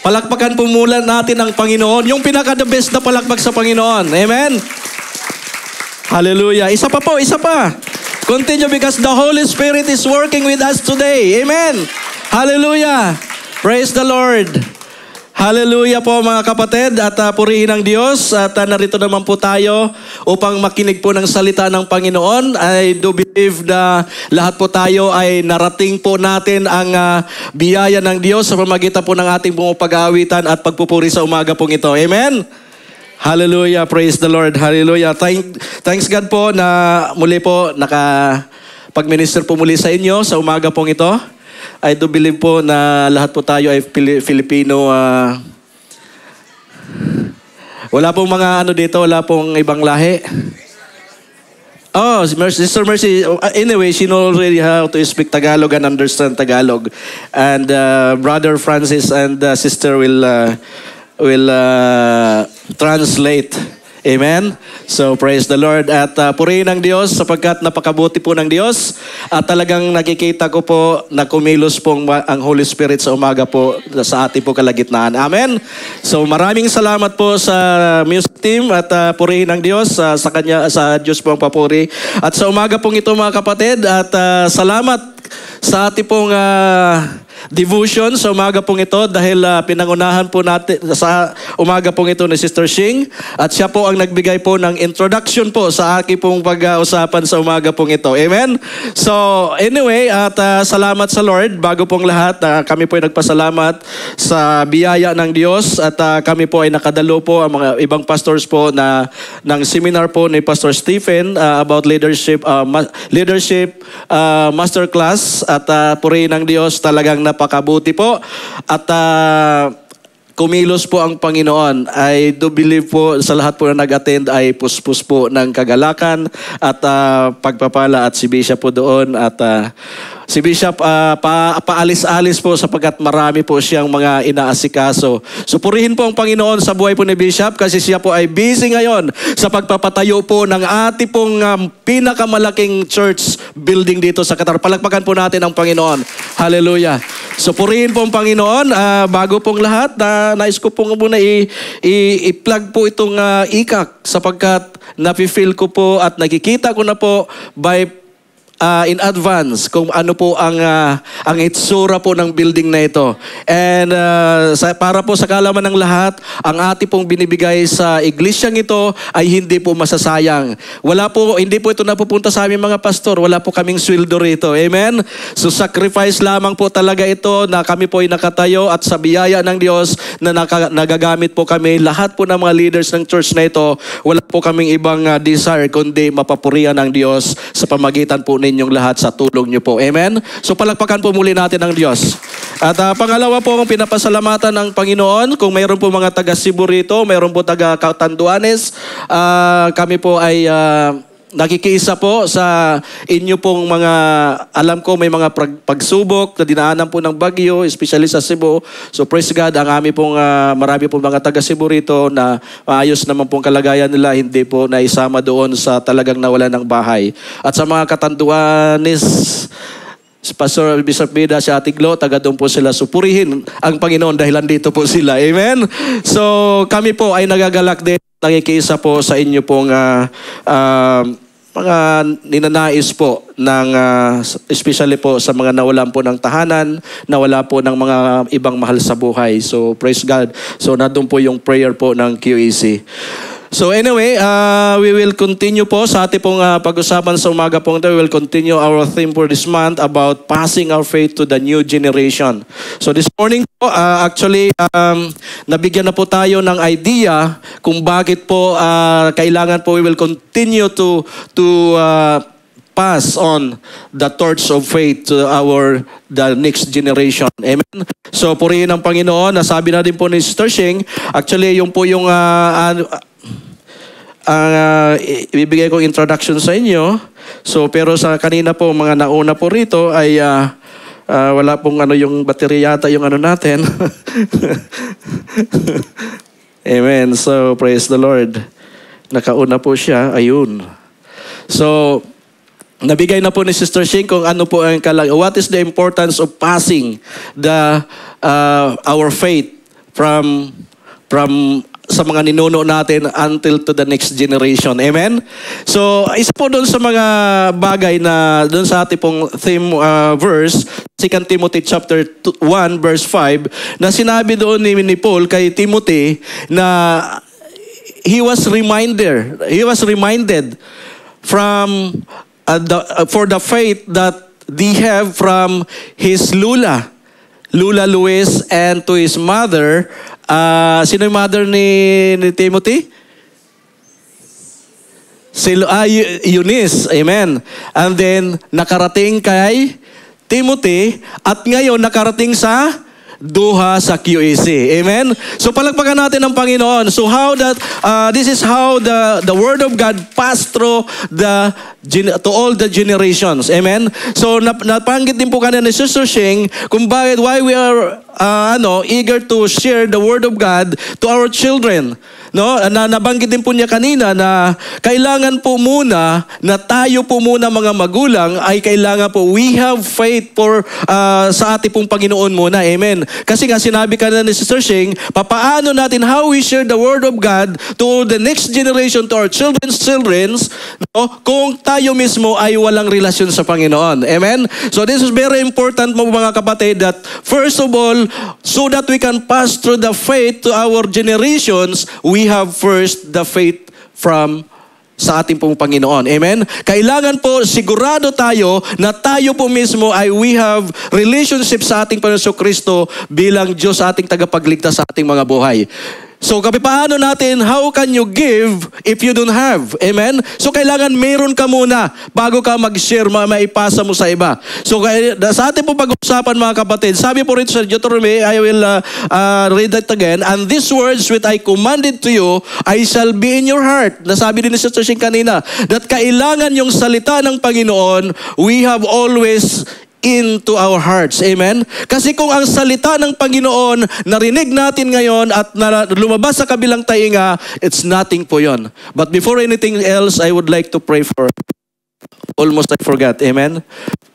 Palakpakan po mula natin ang Panginoon. Yung pinaka-the best na palakpak sa Panginoon. Amen? Hallelujah. Isa pa po, isa pa. Continue because the Holy Spirit is working with us today. Amen? Hallelujah. Praise the Lord. Hallelujah po mga kapatid at purihin ang Diyos at narito naman po tayo upang makinig po ng salita ng Panginoon. I do believe na lahat po tayo ay narating po natin ang biyaya ng Diyos sa pamamagitan po ng ating pag-aawitan at pagpupuri sa umaga pong ito. Amen? Hallelujah. Praise the Lord. Hallelujah. Thanks God po na muli po nakapag-minister po muli sa inyo sa umaga pong ito. I do believe po na lahat po tayo ay Filipino. Wala pong mga dito, wala pong ibang lahi. Oh, Sister Mercy, anyway, she knows already how to speak Tagalog and understand Tagalog. And Brother Francis and Sister will translate. Amen? So, praise the Lord. At purihin ang Diyos sapagkat napakabuti po ng Diyos. At talagang nakikita ko po na kumilos pong ang Holy Spirit sa umaga po sa ating po kalagitnaan. Amen? So, maraming salamat po sa music team at purihin ang Diyos sa Kanya, sa Diyos po ang papuri. At sa umaga pong ito mga kapatid at salamat sa ating pong devotion sa umaga pong ito dahil pinangunahan po natin sa umaga pong ito ni Sister Shing at siya po ang nagbigay po ng introduction po sa aking pong pag-uusapan sa umaga pong ito. Amen? So anyway, at salamat sa Lord. Bago pong lahat, kami po ay nagpasalamat sa biyaya ng Diyos at kami po ay nakadalo po ang mga ibang pastors po ng seminar po ni Pastor Stephen about leadership masterclass at purihin ng Diyos talagang napakabuti po at kumilos po ang Panginoon. I do believe po sa lahat po na nag-attend ay puspos po ng kagalakan at pagpapala at si Bishop po doon at si Bishop paalis-alis po sapagkat marami po siyang mga inaasikaso. So purihin po ang Panginoon sa buhay po ni Bishop kasi siya po ay busy ngayon sa pagpapatayo po ng ating pong pinakamalaking church building dito sa Qatar. Palakpakan po natin ang Panginoon. Hallelujah. So purihin po ang Panginoon. Bago pong lahat, nais ko pong muna i-plug po itong ikak sapagkat napi-feel ko po at nakikita ko na po by in advance kung ano po ang itsura po ng building na ito. And para po sa kalaman ng lahat, ang ating pong binibigay sa iglesyang ito ay hindi po masasayang. Hindi po ito napupunta sa aming mga pastor. Wala po kaming sweldo rito. Amen? So sacrifice lamang po talaga ito na kami po ay nakatayo at sa biyaya ng Diyos na nagagamit po kami. Lahat po ng mga leaders ng church na ito, wala po kaming ibang desire kundi mapapurihan ng Diyos sa pamagitan po ninyong lahat sa tulong nyo po. Amen? So palakpakan po muli natin ang Diyos. At pangalawa po ang pinapasalamatan ng Panginoon. Kung mayroon po mga taga Cebu rito, mayroon po taga Catanduanes, kami po ay nakikiisa po sa inyo pong mga, alam ko may mga pagsubok na dinaanan po ng bagyo, especially sa Cebu. So praise God, ang aming pong marami pong mga taga Cebu rito na maayos naman pong kalagayan nila, hindi po naisama doon sa talagang nawalan ng bahay. At sa mga Catanduanes, Pastor Bishop Bida, si Ate Glo, taga doon po sila. Supurihin ang Panginoon dahil andito po sila. Amen? So kami po ay nagagalak din, nakikiisa po sa inyo pong mga ninanais po ng especially po sa mga nawalan po ng tahanan, nawala po ng mga ibang mahal sa buhay. So praise God. So nandun po yung prayer po ng QEC. So anyway, we will continue po sa ating pong pag-usapan sa umaga pong ito. We will continue our theme for this month about passing our faith to the new generation. So this morning po, actually, nabigyan na po tayo ng idea kung bakit po kailangan po we will continue to pass on the torch of faith to the next generation. Amen? So purihin ang Panginoon. Nasabi na din po ni Sister Shing, actually yung po yung ibibigay kong introduction sa inyo. So pero sa kanina po mga nauna po rito ay wala pong yung baterya yata yung natin. Amen. So praise the Lord. Nakauna po siya. Ayun. So nabigay na po ni Sister Shing kung ano po ang what is the importance of passing our faith from sa mga ninuno natin until to the next generation. Amen? So, isa po doon sa mga bagay na doon sa ating pong theme verse, 2 Timothy chapter 1 verse 5, na sinabi doon ni Paul kay Timothy na he was reminded from for the faith that they have from his Lula Luis, and to his mother. Sino yung mother ni Timothy? Eunice. Amen. And then, nakarating kay Timothy, at ngayon nakarating sa Duha sa QAC. Amen? So palagpakan natin ang Panginoon. So this is how the Word of God passed through to all the generations. Amen? So napanggit din po kanina ni Sister Shing kung why we are eager to share the Word of God to our children. No? Nabanggit din po niya kanina na kailangan po muna na tayo po muna mga magulang ay kailangan po we have faith sa ating pong Panginoon muna. Amen. Kasi nga sinabi kanina ni Sister Shing, papaano natin how we share the Word of God to the next generation, to our children's no? Kung tayo mismo ay walang relasyon sa Panginoon. Amen. So this is very important mga kapatid, that first of all, so that we can pass through the faith to our generations, we have first the faith sa ating pong Panginoon. Amen? Kailangan po sigurado tayo na tayo po mismo ay we have relationship sa ating Panginoon Kristo bilang Diyos sa ating tagapagligtas sa ating mga buhay. So, paano natin, how can you give if you don't have? Amen? So, kailangan meron ka muna bago ka mag-share, maipasa mo sa iba. So, sa ating po pag-usapan mga kapatid, sabi po rito sa Deuteronomy, I will read that again, and these words which I commanded to you, I shall be in your heart. Nasabi din ni Sister Shing kanina, that kailangan yung salita ng Panginoon, we have always into our hearts. Amen? Kasi kung ang salita ng Panginoon narinig natin ngayon at lumabas sa kabilang tainga, it's nothing po yon. But before anything else, I would like to pray for almost I forgot. Amen?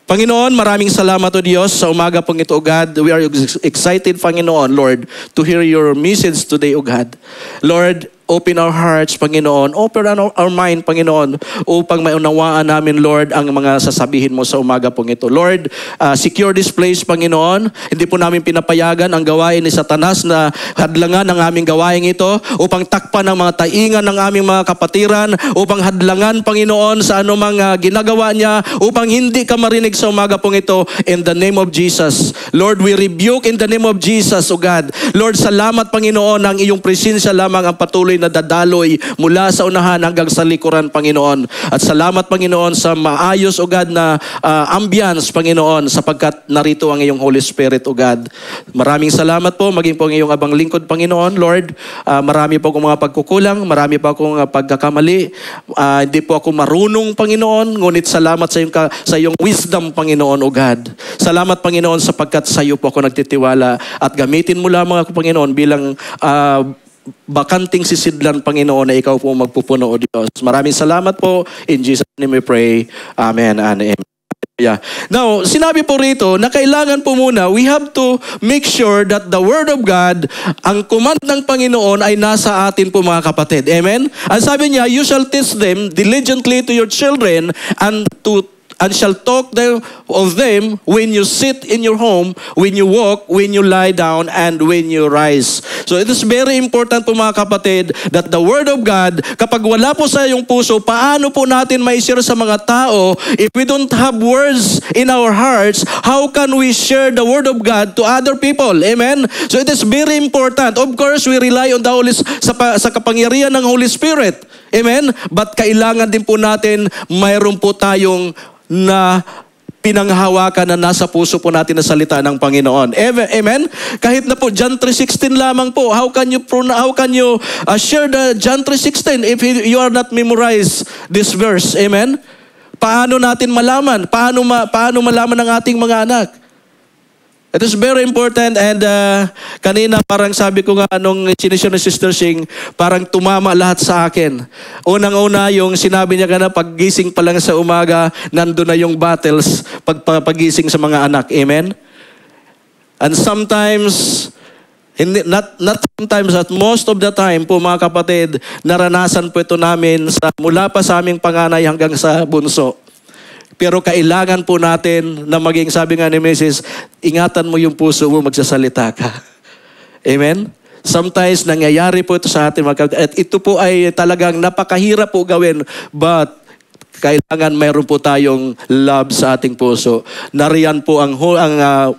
Panginoon, maraming salamat o Diyos sa umaga pong ito, O God. We are excited, Panginoon, Lord, to hear your message today, O God. Lord, open our hearts, Panginoon. Open our mind, Panginoon, upang maunawaan namin, Lord, ang mga sasabihin mo sa umaga pong ito. Lord, secure this place, Panginoon. Hindi po namin pinapayagan ang gawain ni Satanas na hadlangan ang aming gawain ito upang takpan ang mga taingan ng aming mga kapatiran, upang hadlangan, Panginoon, sa anumang ginagawa niya, upang hindi ka marinig sa umaga pong ito. In the name of Jesus. Lord, we rebuke in the name of Jesus, O God. Lord, salamat, Panginoon, ang iyong presensya lamang ang patuloy na dadaloy mula sa unahan hanggang sa likuran, Panginoon. At salamat, Panginoon, sa maayos, O God, na ambience, Panginoon, sapagkat narito ang iyong Holy Spirit, O God. Maraming salamat po, maging po ang iyong abang lingkod, Panginoon. Lord, marami po akong mga pagkukulang, marami po akong pagkakamali. Hindi po ako marunong, Panginoon, ngunit salamat sa iyong wisdom, Panginoon, O God. Salamat, Panginoon, sapagkat sa iyo po ako nagtitiwala at gamitin mo lamang ako, Panginoon, bilang bakanting sisidlan, Panginoon, na ikaw po magpupuno, O Diyos. Maraming salamat po. In Jesus' name we pray. Amen and amen. Yeah. Now, sinabi po rito na kailangan po muna, we have to make sure that the Word of God, ang command ng Panginoon ay nasa atin po mga kapatid. Amen? Ang sabi niya, you shall teach them diligently to your children and shall talk of them when you sit in your home, when you walk, when you lie down, and when you rise. So it is very important po mga kapatid that the Word of God, kapag wala po sa iyong puso, paano po natin ma-share sa mga tao? If we don't have words in our hearts, how can we share the Word of God to other people? Amen? So it is very important. Of course, we rely on the sa kapangyarihan ng Holy Spirit. Amen? But kailangan din po natin, mayroon po tayong na pinanghahawakan na nasa puso po natin na salita ng Panginoon. Amen? Kahit na po John 3:16 lamang po, how can you share the John 3:16 if you are not memorize this verse? Amen? Paano natin malaman? Paano malaman ng ating mga anak? It is very important, and kanina parang sabi ko nga nung sinisyon ni Sister Shing, parang tumama lahat sa akin. Unang-una yung sinabi niya na paggising pa lang sa umaga, nandun na yung battles paggising sa mga anak. Amen? And sometimes, Hindi, not sometimes, at most of the time po mga kapatid, naranasan po ito namin mula pa sa aming panganay hanggang sa bunso. Pero kailangan po natin na maging, sabi nga ni Mrs., ingatan mo yung puso mo, magsasalita ka. Amen? Sometimes nangyayari po ito sa atin mga kapatid. At ito po ay talagang napakahirap po gawin, but kailangan mayroon po tayong love sa ating puso. Nariyan po ang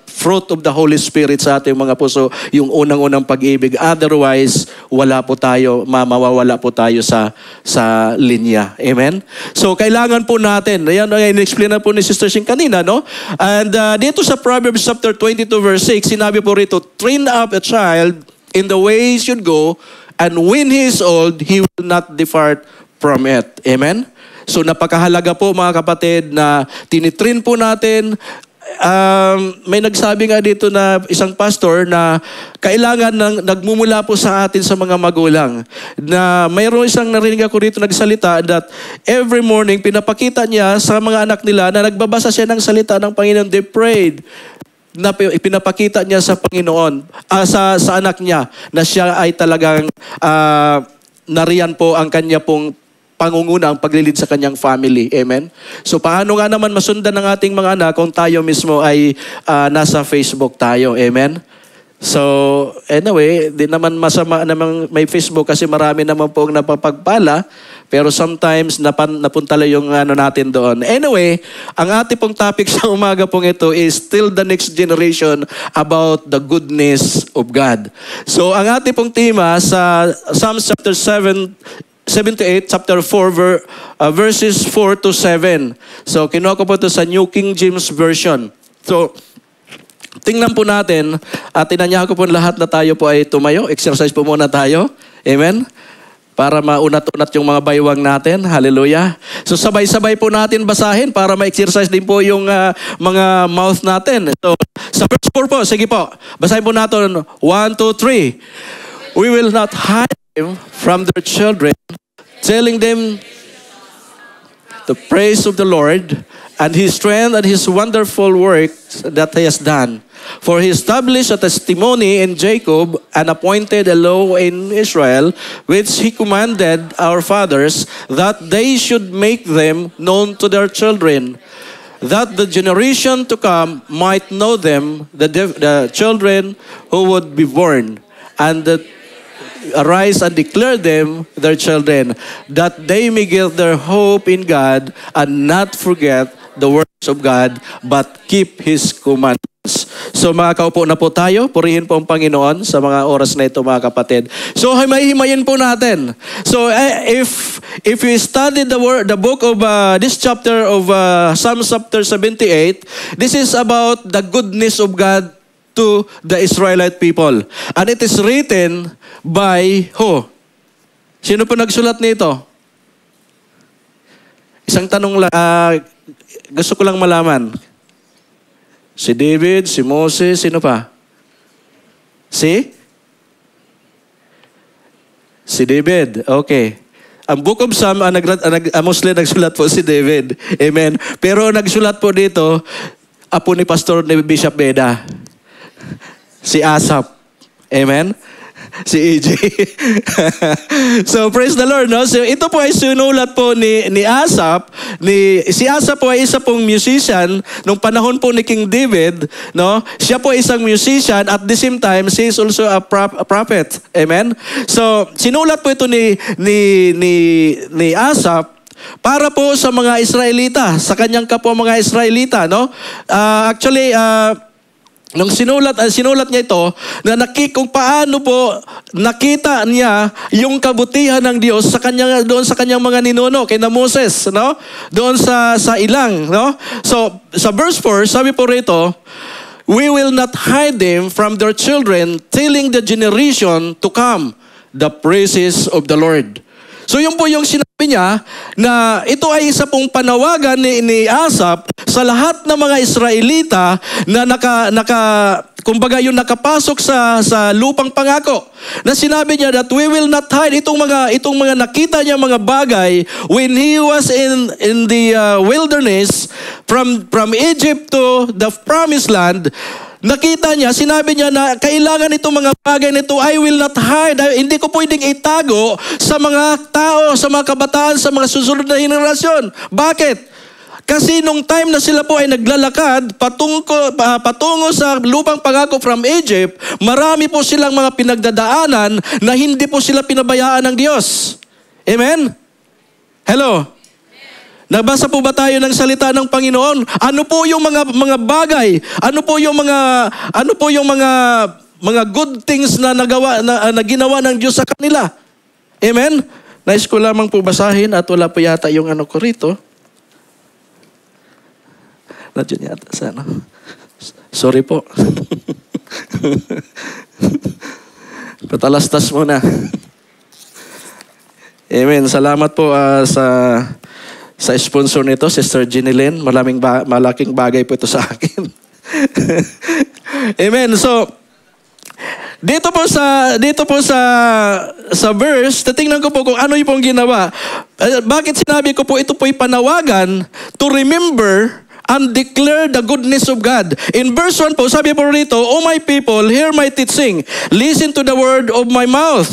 fruit of the Holy Spirit sa ating mga puso, yung unang-unang pag-ibig. Otherwise, mawawala po tayo sa linya. Amen? So, kailangan po natin, ayan, in-explain na po ni Sister Shing kanina, no? And dito sa Proverbs chapter 22 verse 6, sinabi po rito, train up a child in the way he should go, and when he is old, he will not depart from it. Amen? So napakahalaga po mga kapatid na tinitrain po natin. May nagsabi nga dito na isang pastor na kailangan nagmumula po sa atin sa mga magulang. Na mayroon isang narinig ako dito nagsalita that every morning pinapakita niya sa mga anak nila na nagbabasa siya ng salita ng Panginoon. They prayed na pinapakita niya sa Panginoon, sa anak niya na siya ay talagang nariyan po ang kanya pong pangunguna, ang paglilid sa kanyang family. Amen? So paano nga naman masundan ng ating mga anak kung tayo mismo ay nasa Facebook tayo? Amen? So anyway, di naman masama namang may Facebook kasi marami naman po ang napapagpala, pero sometimes napunta lang yung natin doon. Anyway, ang ating pong topic sa umaga pong ito is still the next generation about the goodness of God. So ang ating pong tema sa Psalms chapter 78, chapter 4, verses 4 to 7. So, kinuha ko po ito sa New King James Version. So, tingnan po natin, at tinanyahan ko po lahat na tayo po ay tumayo. Exercise po muna tayo. Amen? Para maunat-unat yung mga baywang natin. Hallelujah. So, sabay-sabay po natin basahin para ma-exercise din po yung mga mouth natin. So, sa verse 4 po, sige po. Basahin po natin. 1, 2, 3. We will not hide them from their children, telling them the praise of the Lord and His strength and His wonderful works that He has done. For He established a testimony in Jacob and appointed a law in Israel, which He commanded our fathers, that they should make them known to their children, that the generation to come might know them, the children who would be born, and that arise and declare them their children, that they may get their hope in God and not forget the works of God, but keep His commandments. So mga kaupo na po tayo, purihin po ang Panginoon sa mga oras na ito mga kapatid. So himayin po natin. So if we study the book of this chapter of Psalm chapter 78, this is about the goodness of God to the Israelite people. And it is written by who? Sino po nagsulat nito? Isang tanong lang, gusto ko lang malaman. Si David, si Moses, sino pa? Si David, okay. Ang Book of Psalm, mostly nagsulat po si David. Amen. Pero nagsulat po dito, apo ni Pastor ni Bishop Beda. Si Asaph. Amen? Si EJ. So, praise the Lord, no? So, ito po ay sinulat po ni Asaph. Si Asaph po ay isa pong musician nung panahon po ni King David, no? Siya po ay isang musician at the same time, he is also a prophet. Amen? So, sinulat po ito ni Asaph para po sa mga Israelita, sa kanyang kapwa mga Israelita, no? Nung sinulat niya ito, na kung paano po nakita niya yung kabutihan ng Diyos doon sa kanyang mga ninuno, kay Moses, no? Doon sa ilang, no? So, sa verse 4, sabi po rito, we will not hide them from their children, telling the generation to come the praises of the Lord. So yun po yung sinabi niya na ito ay isa pong panawagan ni Asaph sa lahat ng mga Israelita na kumbaga yung nakapasok sa lupang pangako. Na sinabi niya that we will not hide itong mga nakita niya mga bagay when he was in the wilderness from Egypt to the promised land. nakita niya, sinabi niya na kailangan itong mga bagay nito, I will not hide. Hindi ko pwedeng itago sa mga tao, sa mga kabataan, sa mga susunod na henerasyon. Bakit? Kasi nung time na sila po ay naglalakad patungo sa lupang pangako from Egypt, marami po silang mga pinagdadaanan na hindi po sila pinabayaan ng Diyos. Amen? Hello? Nabasa po ba tayo ng salita ng Panginoon? Ano po yung mga bagay? Ano po yung mga good things na ginawa ng Diyos sa kanila? Amen? Nais ko lamang po basahin at wala po yata yung ano ko rito. Nandiyan yata sa ano. Sorry po. Patalastas muna. Amen. Salamat po sa sponsor nito, Sister Ginilyn. Malaking bagay po ito sa akin. Amen. So, dito po sa verse, titingnan ko po kung ano yung pong ginawa. Bakit sinabi ko po ito po'y panawagan to remember and declare the goodness of God. In verse 1 po, sabi po rito, O my people, hear my teaching. Listen to the word of my mouth.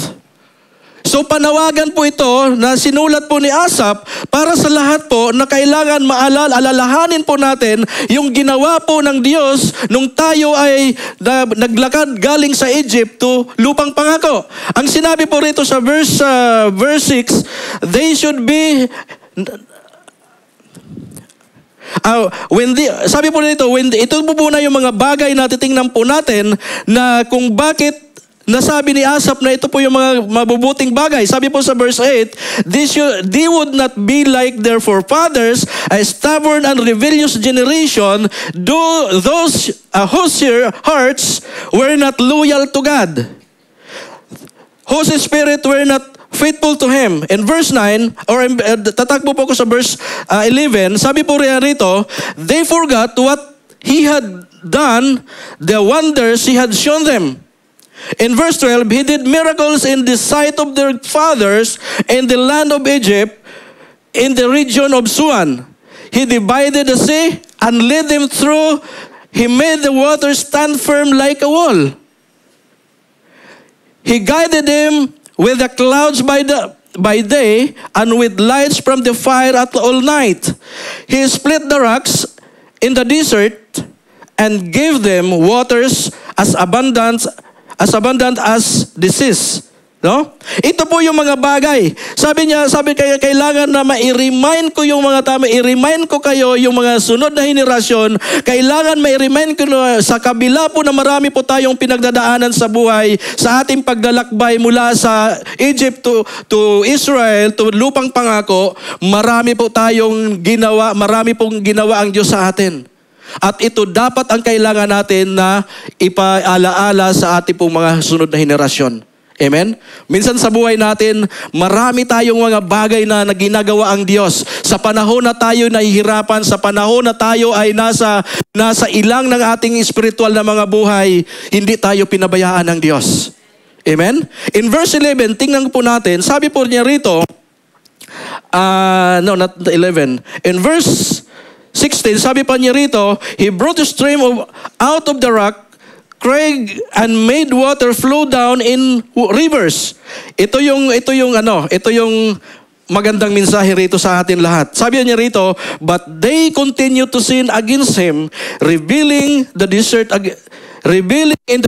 So panawagan po ito na sinulat po ni Asaph para sa lahat po na kailangan alalahanin po natin yung ginawa po ng Diyos nung tayo ay naglakad galing sa Egypt to lupang pangako. Ang sinabi po rito sa verse 6, they should be... sabi po dito, ito po na yung mga bagay na titingnan po natin na kung bakit nasabi ni Asaph na ito po yung mga mabubuting bagay. Sabi po sa verse 8, they would not be like their forefathers, a stubborn and rebellious generation, those whose hearts were not loyal to God, whose spirit were not faithful to Him. In verse 9, or tatakbo po ko sa verse 11, sabi po rito, they forgot what He had done, the wonders He had shown them. In verse 12, He did miracles in the sight of their fathers in the land of Egypt, in the region of Suan. He divided the sea and led them through. He made the waters stand firm like a wall. He guided them with the clouds by day and with lights from the fire at all night. He split the rocks in the desert and gave them waters as abundant as the seas. No? Ito po yung mga bagay. Sabi kaya kailangan na ma-remind ko yung mga tama, i-remind ko kayo yung mga sunod na henerasyon, kailangan ma-remind ko na sa kabila po na marami po tayong pinagdadaanan sa buhay, sa ating paglalakbay mula sa Egypt to Israel, to lupang pangako, marami pong ginawa ang Diyos sa atin. At ito dapat ang kailangan natin na ipaalaala sa ating pong mga sunod na henerasyon. Amen? Minsan sa buhay natin, marami tayong mga bagay na ginagawa ang Diyos. Sa panahon na tayo nahihirapan, sa panahon na tayo ay nasa ilang ng ating spiritual na mga buhay, hindi tayo pinabayaan ng Diyos. Amen? In verse 11, tingnan po natin, sabi po niya rito, not 11. In verse 16, sabi pa niya rito, He brought a stream out of the rock, Craig, and made water flow down in rivers. Ito yung magandang mensahe rito sa atin lahat. Sabi niya rito, but they continue to sin against Him, rebelling in the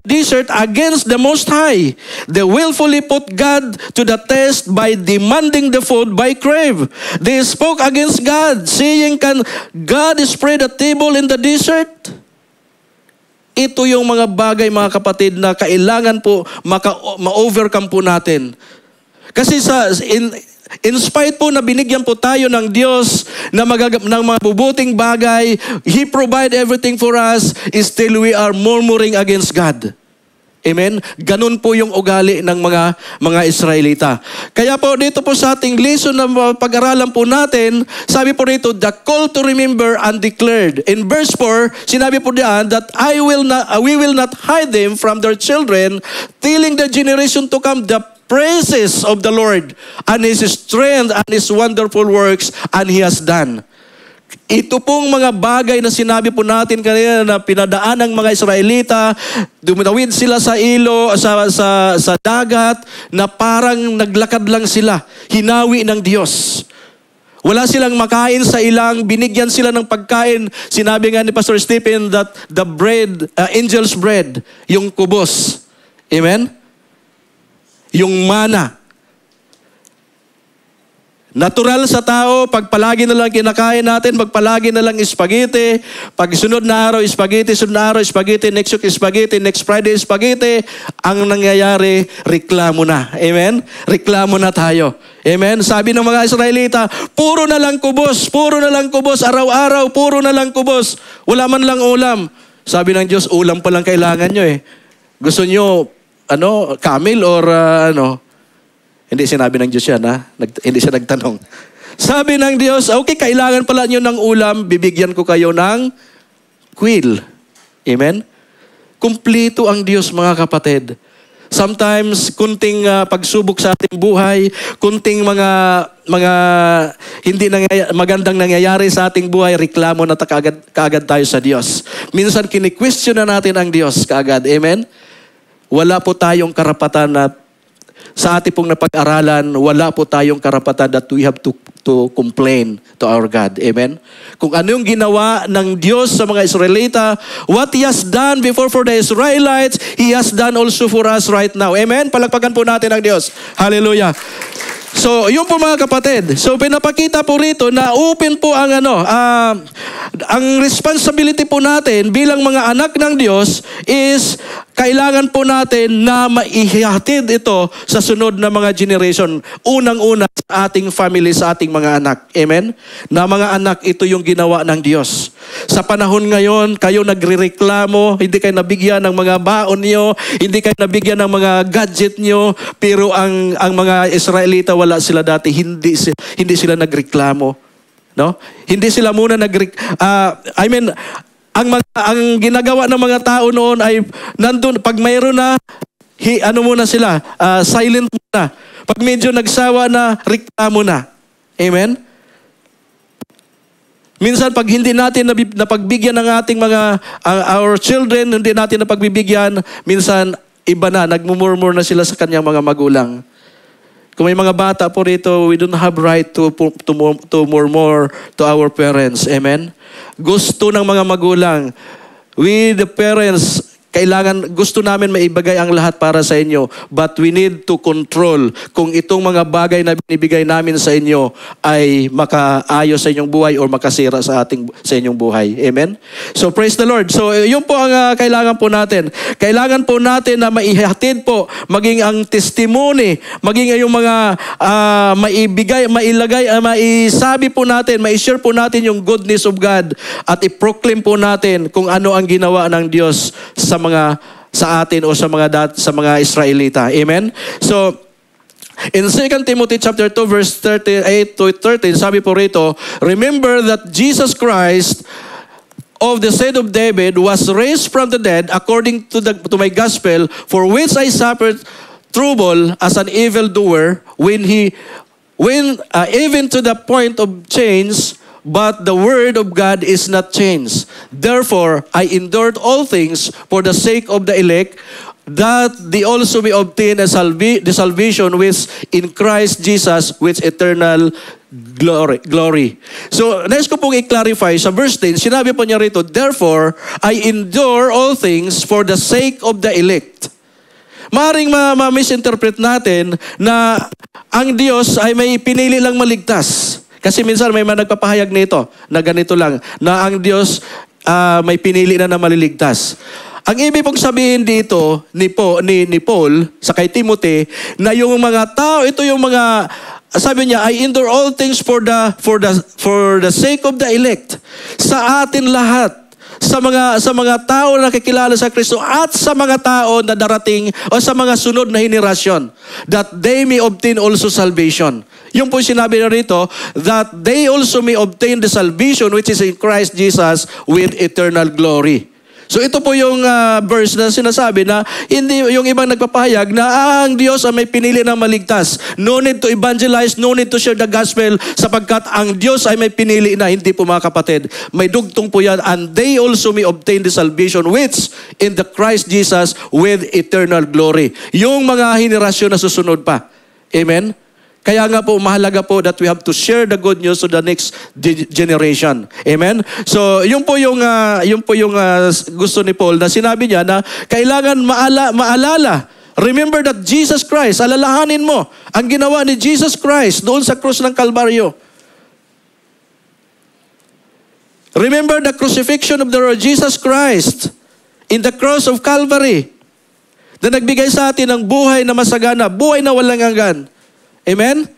desert against the Most High. They willfully put God to the test by demanding the food by crave. They spoke against God, saying, can God spread a table in the desert? Ito yung mga bagay, mga kapatid, na kailangan po ma-overcome po natin. Kasi in spite po na binigyan po tayo ng Diyos ng mga bubuting bagay, He provide everything for us, still we are murmuring against God. Amen? Ganun po yung ugali ng mga Israelita. Kaya po dito po sa ating lesson na pag-aralan po natin, sabi po dito, the call to remember and declared. In verse 4, sinabi po diyan that we will not hide them from their children, telling the generation to come the praises of the Lord and His strength and His wonderful works and He has done. Ito pong mga bagay na sinabi po natin kanina na pinadaan ng mga Israelita, dumitawid sila sa ilo, sa dagat, na parang naglakad lang sila, hinawi ng Diyos. Wala silang makain sa ilang, binigyan sila ng pagkain. Sinabi nga ni Pastor Stephen that the bread, angel's bread, yung kubos. Amen? Yung mana. Natural sa tao, pag palagi na lang kinakain natin, pag palagi na lang spaghetti, pag sunod na araw spaghetti, sunod na araw spaghetti, next week spaghetti, next Friday spaghetti, ang nangyayari, reklamo na. Amen? Reklamo na tayo. Amen? Sabi ng mga Israelita, puro na lang kubos, araw-araw, puro na lang kubos. Wala man lang ulam. Sabi ng Diyos, ulam pa lang kailangan nyo eh. Gusto nyo, camel or Hindi sinabi ng Diyos yan, ha? Hindi siya nagtanong. Sabi ng Diyos, okay, kailangan pala nyo ng ulam, bibigyan ko kayo ng quail. Amen? Kumplito ang Diyos, mga kapatid. Sometimes, kunting pagsubok sa ating buhay, kunting mga hindi magandang nangyayari sa ating buhay, reklamo na kaagad tayo sa Diyos. Minsan, kini-question na natin ang Diyos kaagad. Amen? Wala po tayong karapatan na sa ating pong napag-aralan, wala po tayong karapatan that we have to complain to our God. Amen? Kung ano yung ginawa ng Diyos sa mga Israelita, what He has done before for the Israelites, He has done also for us right now. Amen? Palakpakan po natin ang Diyos. Hallelujah. So, yun po mga kapatid. So, pinapakita po rito na open po ang ang responsibility po natin bilang mga anak ng Diyos is kailangan po natin na maihatid ito sa sunod na mga generation. Unang-una sa ating family, sa ating mga anak. Amen? Na mga anak, ito yung ginawa ng Diyos. Sa panahon ngayon, kayo nagrereklamo, hindi kayo nabigyan ng mga baon nyo, hindi kayo nabigyan ng mga gadget nyo, pero ang mga Israelita, wala sila dati, hindi sila nagreklamo. No? Hindi sila muna ang ginagawa ng mga tao noon ay nandun, pag mayroon na, muna sila, silent muna. Pag medyo nagsawa na, reklamo na. Amen? Minsan, pag hindi natin napagbigyan ng ating our children, hindi natin napagbibigyan, minsan, iba na, nagmumurmur na sila sa kanyang mga magulang. Kung may mga bata po rito, we don't have right to murmur to our parents. Amen? Gusto ng mga magulang, we the parents, gusto namin maibigay ang lahat para sa inyo, but we need to control kung itong mga bagay na binibigay namin sa inyo ay makaayos sa inyong buhay or makasira sa inyong buhay. Amen? So praise the Lord. So yun po ang kailangan po natin. Kailangan po natin na maihatid po, maging ang testimony, maging yung mga maisabi po natin, mai-share po natin yung goodness of God at i-proclaim po natin kung ano ang ginawa ng Diyos sa atin o sa mga Israelita. Amen? So, in 2 Timothy chapter 2 verse 38 to 13, sabi po rito, remember that Jesus Christ of the seed of David was raised from the dead according to my gospel, for which I suffered trouble as an evildoer when even to the point of change, but the word of God is not changed. Therefore, I endured all things for the sake of the elect, that they also may obtain the salvation which in Christ Jesus with eternal glory. So, nais ko pong i-clarify sa verse 10, sinabi po niya rito, therefore, I endure all things for the sake of the elect. Maring ma-misinterpret natin na ang Diyos ay may pinili lang maligtas. Kasi minsan may nagpapahayag nito na ganito lang, na ang Diyos may pinili na maliligtas. Ang ibig pong sabihin dito ni Paul sa kay Timothy, na yung mga tao, ito yung mga, sabi niya, I endure all things for the sake of the elect. Sa atin lahat. Sa mga tao na nakikilala sa Kristo at sa mga tao na darating o sa mga sunod na henerasyon, that they may obtain also salvation. Yung po sinabi na rito, that they also may obtain the salvation which is in Christ Jesus with eternal glory. So ito po yung verse na sinasabi na hindi yung ibang nagpapahayag na ang Diyos ay may pinili ng maligtas. No need to evangelize, no need to share the gospel sapagkat ang Diyos ay may pinili na. Hindi po mga kapatid. May dugtong po yan. And they also may obtain the salvation which in the Christ Jesus with eternal glory. Yung mga henerasyon na susunod pa. Amen? Kaya nga po, mahalaga po that we have to share the good news to the next generation. Amen? So, yun po yung gusto ni Paul na sinabi niya na kailangan maalala. Remember that Jesus Christ, alalahanin mo ang ginawa ni Jesus Christ doon sa krus ng Kalbaryo. Remember the crucifixion of the Lord Jesus Christ in the cross of Calvary na nagbigay sa atin ng buhay na masagana, buhay na walang hanggan. Amen?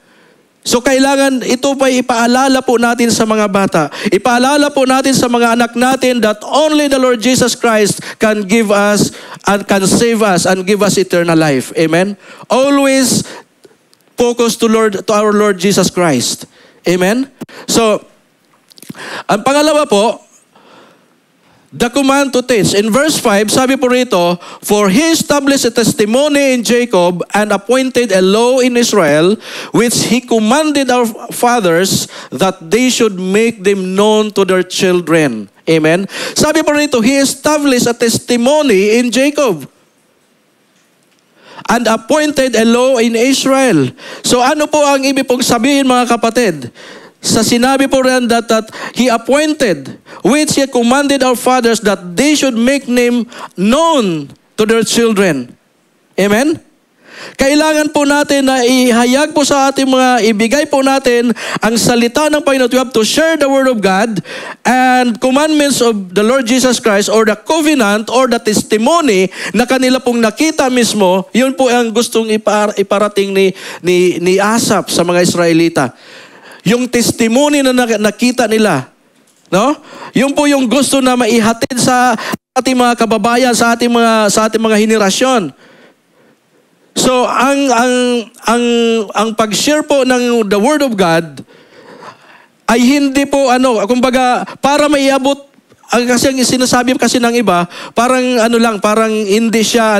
So kailangan ito pa ipaalala po natin sa mga bata. Ipaalala po natin sa mga anak natin that only the Lord Jesus Christ can give us and can save us and give us eternal life. Amen? Always focus to our Lord Jesus Christ. Amen? So, ang pangalawa po, the command to teach. In verse 5, sabi po rito, for he established a testimony in Jacob and appointed a law in Israel, which he commanded our fathers that they should make them known to their children. Amen? Sabi po rito, he established a testimony in Jacob and appointed a law in Israel. So ano po ang ibig pong sabihin mga kapatid? Sa sinabi po rin that he appointed, which he commanded our fathers that they should make name known to their children. Amen? Kailangan po natin na ihayag po sa ating ibigay po natin ang salita ng Panginoon. We have to share the Word of God and commandments of the Lord Jesus Christ or the covenant or the testimony na kanila pong nakita mismo. Yun po ang gustong iparating ni Asaph sa mga Israelita. Yung testimony na nakita nila, no? Yun po yung gusto na maihatid sa ating mga kababayan, sa ating mga henerasyon. So ang pag-share po ng the Word of God ay hindi po kumbaga para maiabot kasi ang sinasabi kasi ng iba, parang parang hindi siya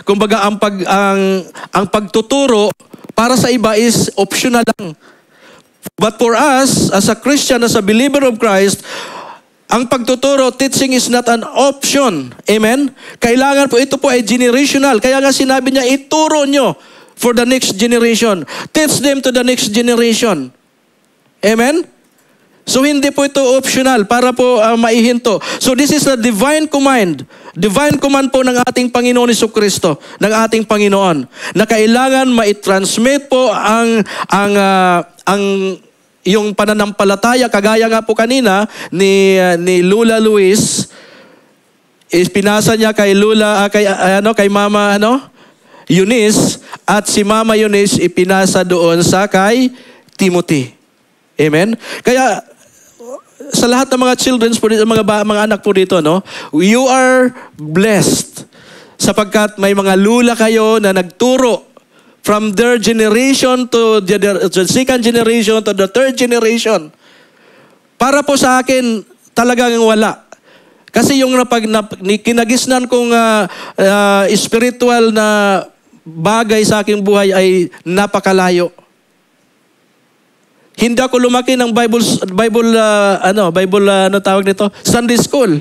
kumbaga ang pagtuturo para sa iba is optional lang. But for us, as a Christian, as a believer of Christ, ang pagtuturo, teaching is not an option. Amen? Kailangan po, ito po ay generational. Kaya nga sinabi niya, ituro nyo for the next generation. Teach them to the next generation. Amen? So hindi po ito optional para po maihinto. So this is the divine command. Divine command po ng ating Panginoon Jesucristo, ng ating Panginoon, na kailangan mai-transmit po ang yung pananampalataya, kagaya nga po kanina ni Lula Luis, pinasa niya kay kay Mama Eunice, at si Mama Eunice ipinasa doon sa kay Timothy. Amen? Kaya sa lahat ng mga children po dito, mga anak po dito, you are blessed sapagkat may mga lula kayo na nagturo from their generation to the second generation to the third generation. Para po sa akin, talagang wala. Kasi yung kinagisnan kong spiritual na bagay sa aking buhay ay napakalayo. Hindi ako lumaki ng Bible tawag nito? Sunday school.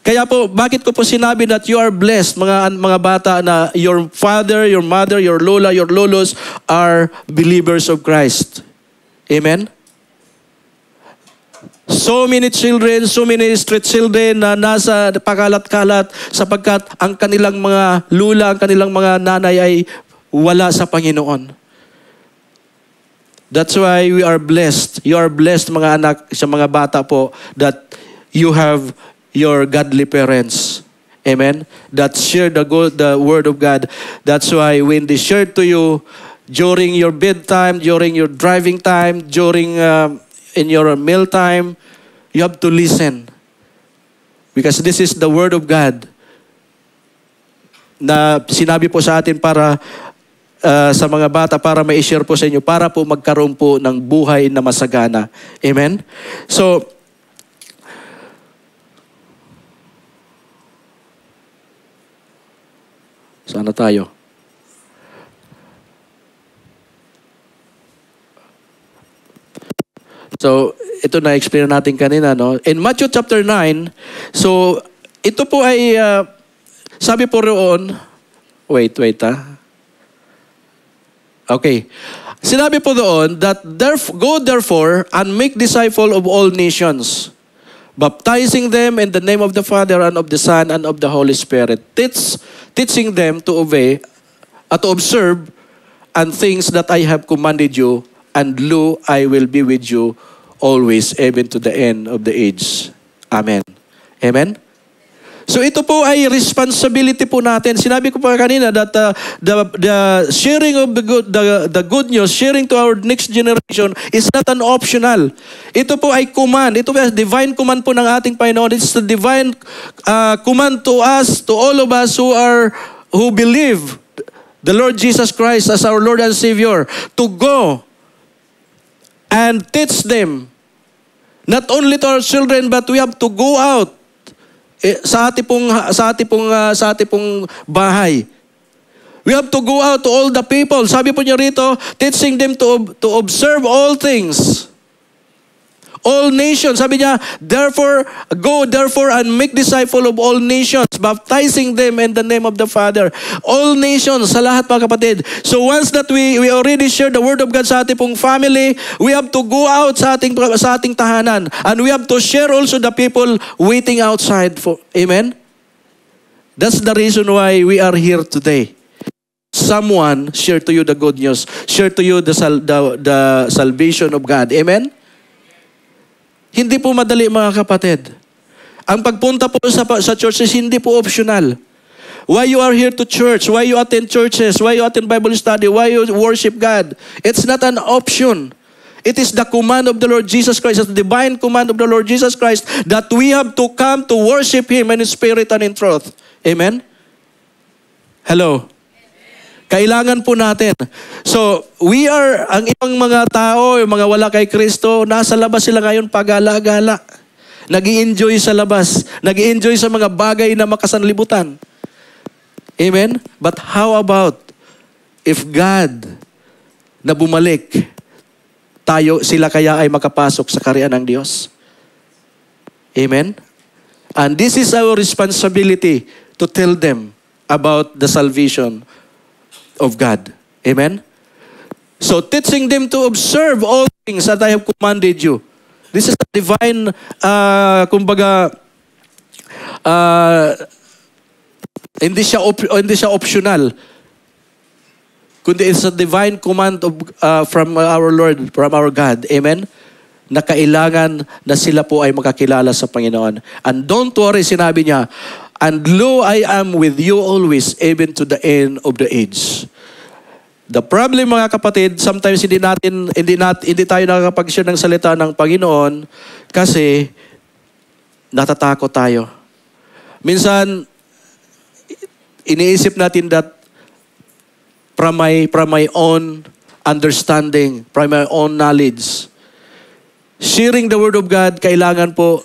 Kaya po, bakit ko po sinabi that you are blessed, mga bata, na your father, your mother, your lola, your lolos are believers of Christ. Amen? So many children, so many street children na nasa pakalat-kalat sapagkat ang kanilang mga lula, ang kanilang mga nanay ay wala sa Panginoon. That's why we are blessed. You are blessed, mga anak, sa mga bata po, that you have your godly parents. Amen? That share the Word of God. That's why when they share to you during your bedtime, during your driving time, during in your meal time, you have to listen. Because this is the Word of God na sinabi po sa atin para sa mga bata, para ma-share po sa inyo, para po magkaroon po ng buhay na masagana. Amen? So, Saan na tayo? So, ito na-explain natin kanina, no? In Matthew chapter 9, so, ito po ay, sabi po roon, wait, Okay. Sinabi po doon that go therefore and make disciple of all nations, baptizing them in the name of the Father and of the Son and of the Holy Spirit, teaching them to obey, to observe, and things that I have commanded you, and lo, I will be with you always, even to the end of the age. Amen. Amen? So ito po ay responsibility po natin. Sinabi ko pa kanina that the sharing of the good news, sharing to our next generation is not an optional. Ito po ay command. Ito po ay divine command po ng ating Panginoon. It's the divine command to us, to all of us who believe the Lord Jesus Christ as our Lord and Savior, to go and teach them, not only to our children, but we have to go out sa ating pong bahay. We have to go out to all the people. Sabi po niya rito, teaching them to observe all things. All nations. Sabi niya, go therefore and make disciple of all nations, baptizing them in the name of the Father. All nations, sa lahat mga kapatid. So once that we already share the word of God sa ating pong family, we have to go out sa ating tahanan. And we have to share also the people waiting outside for, amen? That's the reason why we are here today. Someone share to you the good news. Share to you the salvation of God. Amen? Hindi po madali mga kapatid. Ang pagpunta po sa churches, hindi po optional. Why you are here to church? Why you attend churches? Why you attend Bible study? Why you worship God? It's not an option. It is the command of the Lord Jesus Christ, the divine command of the Lord Jesus Christ, that we have to come to worship Him in spirit and in truth. Amen? Hello? Kailangan po natin. So, ang ibang mga tao, yung mga wala kay Kristo, nasa labas sila ngayon pagala-gala. Nag-i-enjoy sa labas. Nag-i-enjoy sa mga bagay na makasanlibutan. Amen? But how about if God na bumalik, sila kaya ay makapasok sa kaharian ng Diyos? Amen? And this is our responsibility to tell them about the salvation of God. Amen? So, teaching them to observe all things that I have commanded you. This is a divine, hindi siya optional. Kundi it's a divine command from our Lord, from our God. Amen? Na kailangan na sila po ay makakilala sa Panginoon. And don't worry, sinabi niya, and lo, I am with you always, even to the end of the age. The problem mga kapatid, sometimes hindi tayo nakakapag-share ng salita ng Panginoon kasi natatakot tayo. Minsan, iniisip natin that from my own understanding, from my own knowledge, sharing the Word of God, kailangan po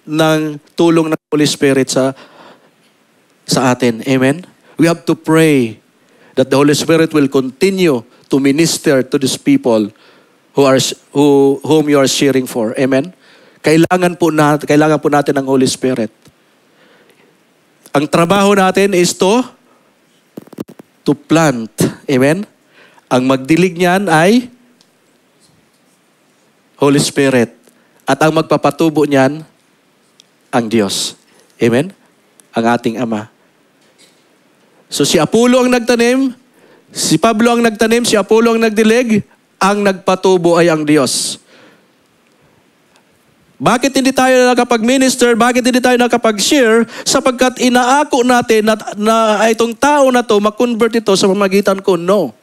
ng tulong ng Holy Spirit sa atin. Amen? We have to pray that the Holy Spirit will continue to minister to these people whom you are sharing for. Amen? Kailangan po natin ng Holy Spirit. Ang trabaho natin is to plant. Amen? Ang magdilig niyan ay Holy Spirit. At ang magpapatubo niyan, ang Diyos. Amen? Ang ating Ama. So si Apollo ang nagtanim, si Pablo ang nagtanim, si Apollo ang nagdilig, ang nagpatubo ay ang Diyos. Bakit hindi tayo nakapag-minister? Bakit hindi tayo nakapag-share? Sapagkat inaako natin na itong tao na to, mag-convert ito sa pamagitan ko. No.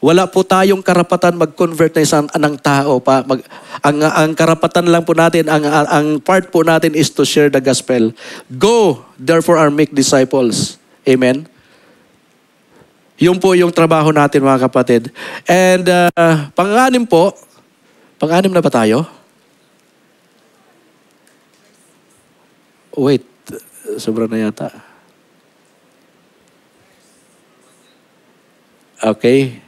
Wala po tayong karapatan mag-convert na isang anang tao. Ang karapatan lang po natin, ang part po natin is to share the gospel. Go, therefore, and make disciples. Amen? Yun po yung trabaho natin mga kapatid. And pang-anim na ba tayo? Wait, sobra na yata. Okay.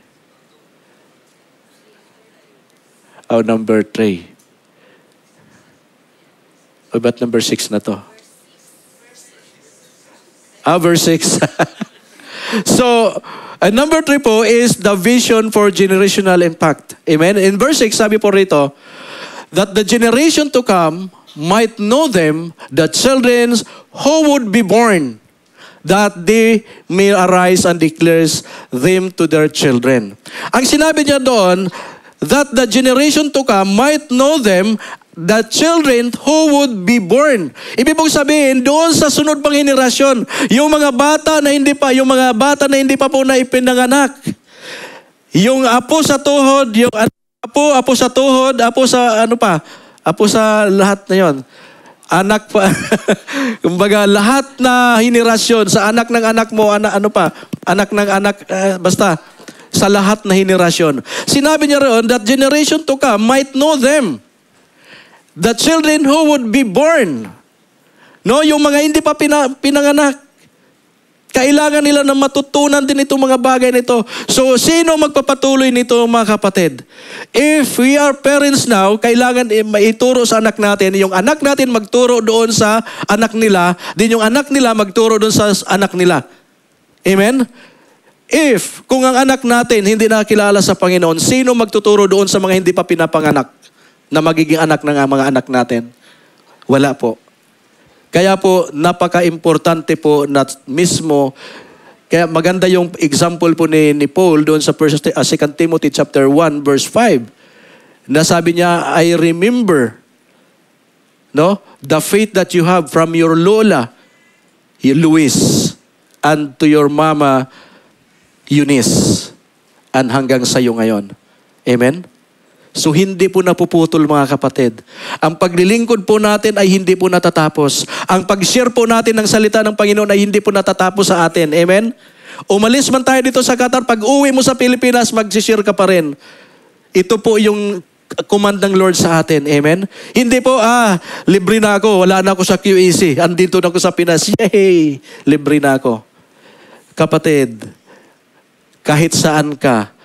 Oh, number 3. O ba't number 6 na to? Verse 6. So, number 3 po is the vision for generational impact. Amen? In verse 6, sabi po rito, that the generation to come might know them, the children who would be born, that they may arise and declares them to their children. Ang sinabi niya doon, that the generation to come might know them, the children who would be born. Ibig pong sabihin, doon sa sunod pang henerasyon, yung mga bata na hindi pa po na ipinanganak. Yung apo sa tuhod, yung apo sa tuhod, apo sa lahat na yon. Anak pa. Kumbaga, lahat na henerasyon sa anak ng anak mo, anak ng anak, basta, sa lahat na henerasyon. Sinabi niya roon that generation to come might know them. The children who would be born. No, yung mga hindi pa pinanganak. Kailangan nila na matutunan din itong mga bagay nito. So, sino magpapatuloy nito, mga kapatid? If we are parents now, kailangan maituro sa anak natin, yung anak natin magturo doon sa anak nila, din yung anak nila magturo doon sa anak nila. Amen? Kung ang anak natin hindi nakakilala sa Panginoon, sino magtuturo doon sa mga hindi pa pinapanganak na magiging anak ng mga anak natin? Wala po. Kaya po, napaka-importante po na mismo, kaya maganda yung example po ni Paul doon sa 2 Timothy chapter 1 verse 5. Na sabi niya, I remember the faith that you have from your lola, Luis, and to your mama, Eunice, and hanggang sa iyo ngayon. Amen? So, hindi po napuputol, mga kapatid. Ang paglilingkod po natin ay hindi po natatapos. Ang pag-share po natin ng salita ng Panginoon ay hindi po natatapos sa atin. Amen? Umalis man tayo dito sa Qatar, pag uwi mo sa Pilipinas, mag-share ka pa rin. Ito po yung command ng Lord sa atin. Amen? Hindi po, libre na ako. Wala na ako sa QEC. Andito na ako sa Pinas. Yay! Libre na ako. Kapatid, kahit saan ka,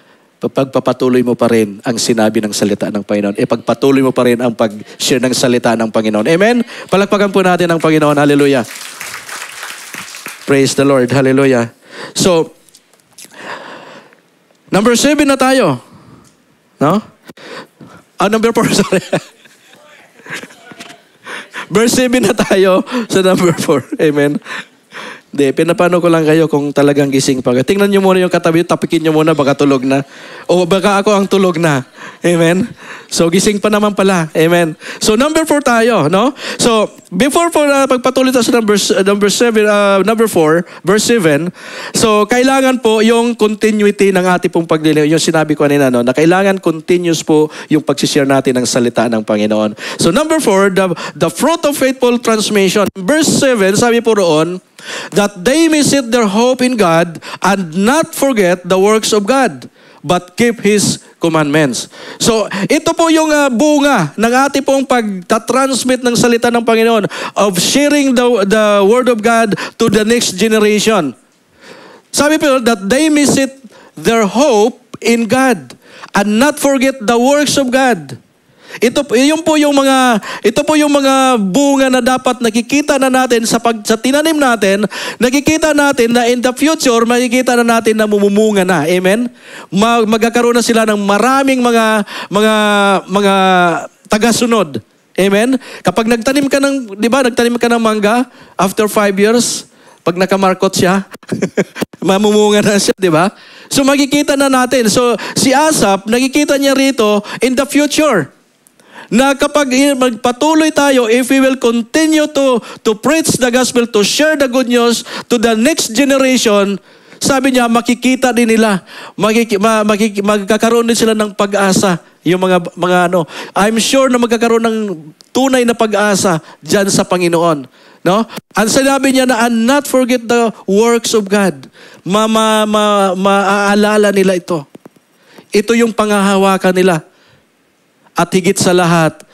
pagpapatuloy mo pa rin ang sinabi ng salita ng Panginoon. Pagpatuloy mo pa rin ang pag-share ng salita ng Panginoon. Amen? Palakpakan po natin ang Panginoon. Hallelujah. Praise the Lord. Hallelujah. So, number 7 na tayo. No? Number 4, sorry. Verse 7 na tayo sa number 4. Amen. Hindi, pinapano ko lang kayo kung talagang gising pa. Tingnan nyo muna yung katabi, tapikin nyo muna, baka tulog na. O baka ako ang tulog na. Amen? So, gising pa naman pala. Amen? So, number 4 tayo, no? So, before po pagpatuloy tayo sa number 4, verse 7, so, kailangan po yung continuity ng ating pong paglilingkod. Yung sinabi ko kanina, no? Na kailangan continuous po yung pagsishare natin ng salita ng Panginoon. So, number 4, the fruit of faithful transmission. Verse 7, sabi po roon, that they may set their hope in God and not forget the works of God, but keep His commandments. So, ito po yung bunga ng ating pong pagtatransmit ng salita ng Panginoon of sharing the Word of God to the next generation. Sabi po, that they may set their hope in God and not forget the works of God. Ito po yung mga bunga na dapat nakikita na natin sa tinanim natin, nakikita natin na in the future makikita na natin na mumumunga na. Amen. Magkakaroon na sila ng maraming mga tagasunod. Amen. Kapag nagtanim ka ng mangga after 5 years, pag nakamarkot siya, mamumunga na siya, di ba? So makikita na natin. So si Asaph, nakikita niya rito in the future. Na kapag magpatuloy tayo, if we will continue to preach the gospel, to share the good news to the next generation, sabi niya, makikita din nila. Magkakaroon din sila ng pag-asa. Yung mga I'm sure na magkakaroon ng tunay na pag-asa dyan sa Panginoon. No? Ang sinabi niya na, and not forget the works of God. Maaalala nila ito. Ito yung pangahawakan nila. At higit sa lahat,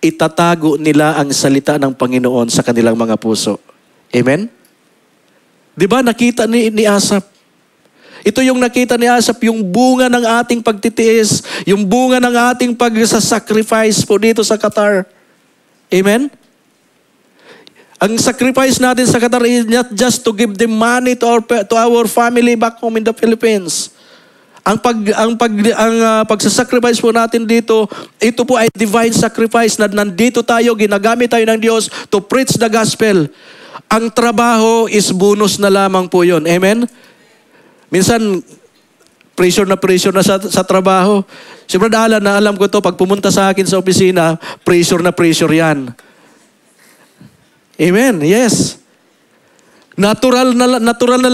itatago nila ang salita ng Panginoon sa kanilang mga puso. Amen? Di ba nakita ni Asaph? Ito yung nakita ni Asaph, yung bunga ng ating pagtitiis, yung bunga ng ating pag-sacrifice po dito sa Qatar. Amen? Ang sacrifice natin sa Qatar is not just to give them money to our family back home in the Philippines. Ang pagsasacrifice po natin dito, ito po ay divine sacrifice na nandito tayo, ginagamit tayo ng Diyos to preach the gospel. Ang trabaho is bonus na lamang po yun. Amen? Minsan, pressure na sa trabaho. Si Brother Alan, na alam ko to, pag pumunta sa akin sa opisina, pressure yan. Amen? Yes. Natural na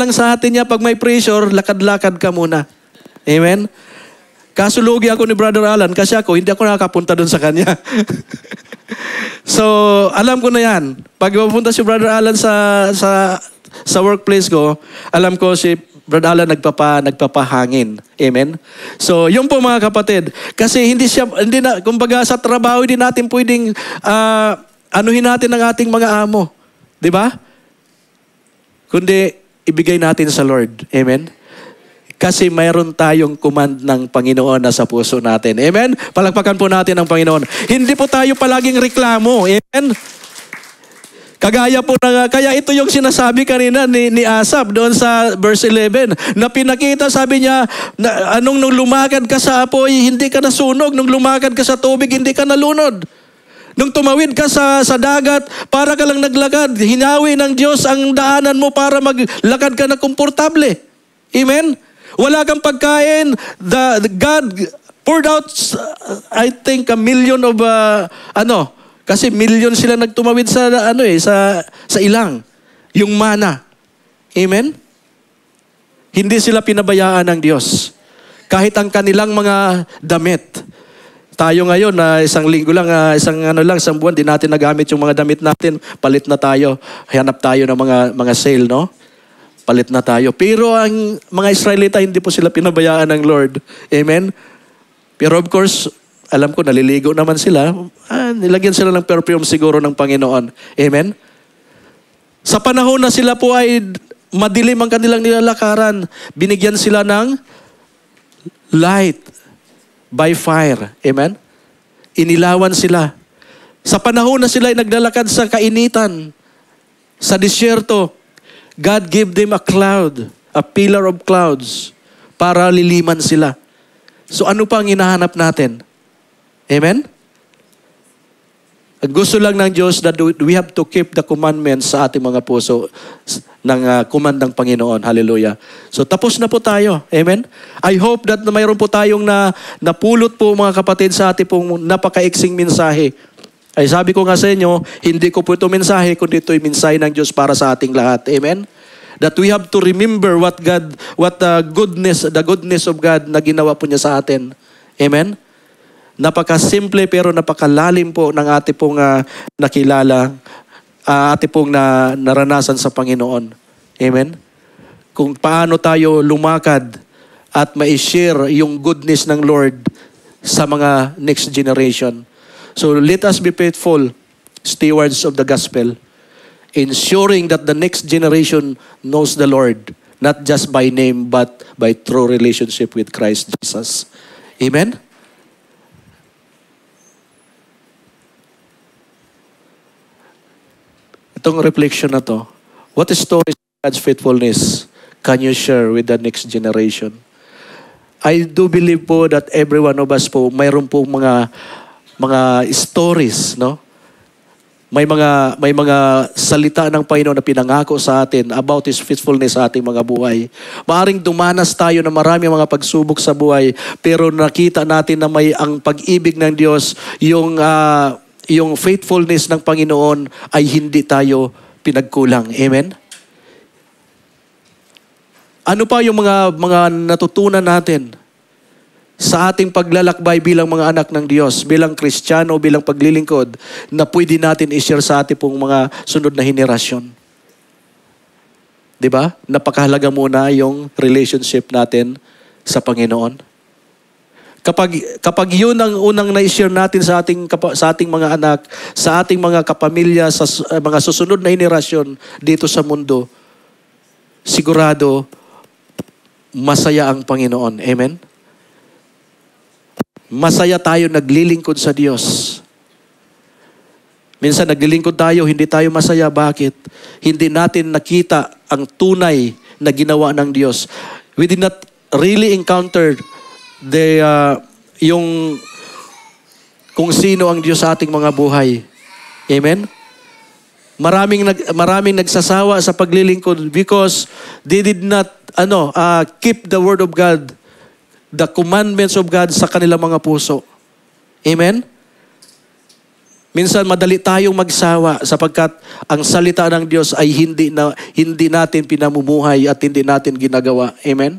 lang sa atin niya, pag may pressure, lakad-lakad ka muna. Amen? Kaso lugi ako ni Brother Alan kasi hindi ako nakakapunta doon sa kanya. So, alam ko na yan. Pag pupunta si Brother Alan sa workplace ko, alam ko si Brother Alan nagpapahangin. Amen? So, yun po mga kapatid. Kasi kumbaga sa trabaho, hindi natin pwedeng anuhin natin ang ating mga amo. Di ba? Kundi, ibigay natin sa Lord. Amen? Kasi mayroon tayong command ng Panginoon na sa puso natin. Amen? Palakpakan po natin ang Panginoon. Hindi po tayo palaging reklamo. Amen? Kagaya po kaya ito yung sinasabi kanina ni Asaph doon sa verse 11, na pinakita, sabi niya, nung lumakad ka sa apoy, hindi ka nasunog. Nung lumakad ka sa tubig, hindi ka nalunod. Nung tumawid ka sa dagat, para ka lang naglakad. Hinawi ng Diyos ang daanan mo para maglakad ka na komportable. Amen? Wala kang pagkain. God poured out, I think, 1 million of, kasi million sila nagtumawid sa ilang. Yung mana. Amen? Hindi sila pinabayaan ng Diyos. Kahit ang kanilang mga damit. Tayo ngayon, isang linggo lang, isang buwan, di natin nagamit yung mga damit natin. Palit na tayo. Hanap tayo ng mga sale, no? Palit na tayo. Pero ang mga Israelita, hindi po sila pinabayaan ng Lord. Amen? Pero of course, alam ko, naliligo naman sila. Nilagyan sila ng perfume siguro ng Panginoon. Amen? Sa panahon na sila po ay madilim ang kanilang nilalakaran, binigyan sila ng light by fire. Amen? Inilawan sila. Sa panahon na sila ay naglalakad sa kainitan, sa disyerto, God gave them a cloud, a pillar of clouds, para liliman sila. So ano pa ang hinahanap natin? Amen? Ang gusto lang ng Diyos that we have to keep the commandments sa ating mga puso ng command ng Panginoon. Hallelujah. So tapos na po tayo. Amen? I hope that mayroon po tayong napulot po mga kapatid sa ating pong napakaiksing mensahe. Ay sabi ko nga sa inyo, hindi ko po ito mensahe, kundi ito'y mensahe ng Diyos para sa ating lahat. Amen? That we have to remember the goodness of God na ginawa po niya sa atin. Amen? Napakasimple pero napakalalim po ng ating pong nakilala, ating pong naranasan sa Panginoon. Amen? Kung paano tayo lumakad at ma-share yung goodness ng Lord sa mga next generation. So let us be faithful stewards of the gospel, ensuring that the next generation knows the Lord, not just by name, but by true relationship with Christ Jesus. Amen? Itong reflection na to, what stories of God's faithfulness can you share with the next generation? I do believe po that every one of us po, mayroon po mga stories, no? May mga salita ng Panginoon na pinangako sa atin about His faithfulness sa ating mga buhay. Maaring dumanas tayo ng marami mga pagsubok sa buhay, pero nakita natin na may ang pag-ibig ng Diyos, yung faithfulness ng Panginoon ay hindi tayo pinagkulang. Amen? Ano pa yung mga natutunan natin sa ating paglalakbay bilang mga anak ng Diyos, bilang Kristiyano, bilang paglilingkod, na pwede natin i-share sa ating pong mga sunod na henerasyon? Diba? Napakahalaga muna yung relationship natin sa Panginoon. Kapag yun ang unang na-share natin sa ating mga anak, sa ating mga kapamilya, sa mga susunod na henerasyon dito sa mundo, sigurado, masaya ang Panginoon. Amen? Masaya tayo naglilingkod sa Diyos. Minsan naglilingkod tayo, hindi tayo masaya. Bakit? Hindi natin nakita ang tunay na ginawa ng Diyos. We did not really encounter yung kung sino ang Diyos sa ating mga buhay. Amen? Maraming nagsasawa sa paglilingkod because they did not keep the word of God, the commandments of God sa kanilang mga puso. Amen? Minsan madali tayong magsawa sapagkat ang salita ng Diyos ay hindi natin pinamumuhay at hindi natin ginagawa. Amen?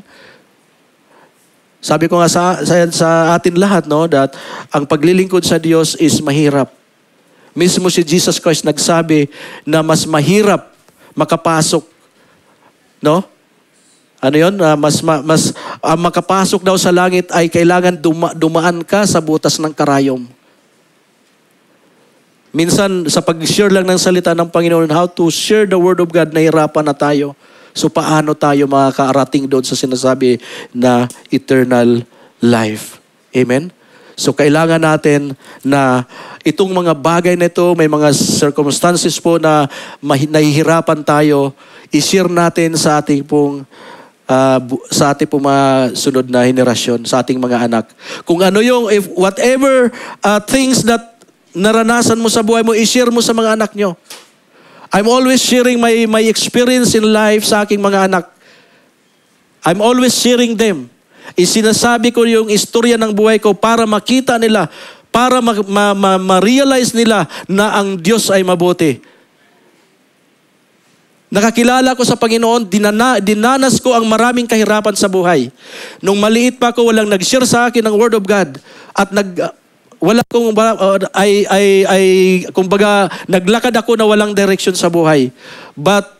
Sabi ko nga sa atin lahat, no, that ang paglilingkod sa Diyos is mahirap. Mismo si Jesus Christ nagsabi na mas mahirap makapasok, no? Ano yun? Makapasok daw sa langit ay kailangan dumaan ka sa butas ng karayom. Minsan, sa pag-share lang ng salita ng Panginoon, how to share the Word of God, nahirapan na tayo. So, paano tayo makakarating doon sa sinasabi na eternal life? Amen? So, kailangan natin na itong mga bagay na ito, may mga circumstances po na nahihirapan tayo, i-share natin sa ating pong mga sunod na henerasyon, sa ating mga anak. Kung ano yung, whatever things that naranasan mo sa buhay mo, i-share mo sa mga anak nyo. I'm always sharing my experience in life sa aking mga anak. I'm always sharing them. Isinasabi ko yung istorya ng buhay ko para makita nila, para ma-realize nila na ang Diyos ay mabuti. Nakakilala ko sa Panginoon, dinanas ko ang maraming kahirapan sa buhay. Nung maliit pa ako, walang nag-share sa akin ng Word of God. At kumbaga, naglakad ako na walang direction sa buhay. But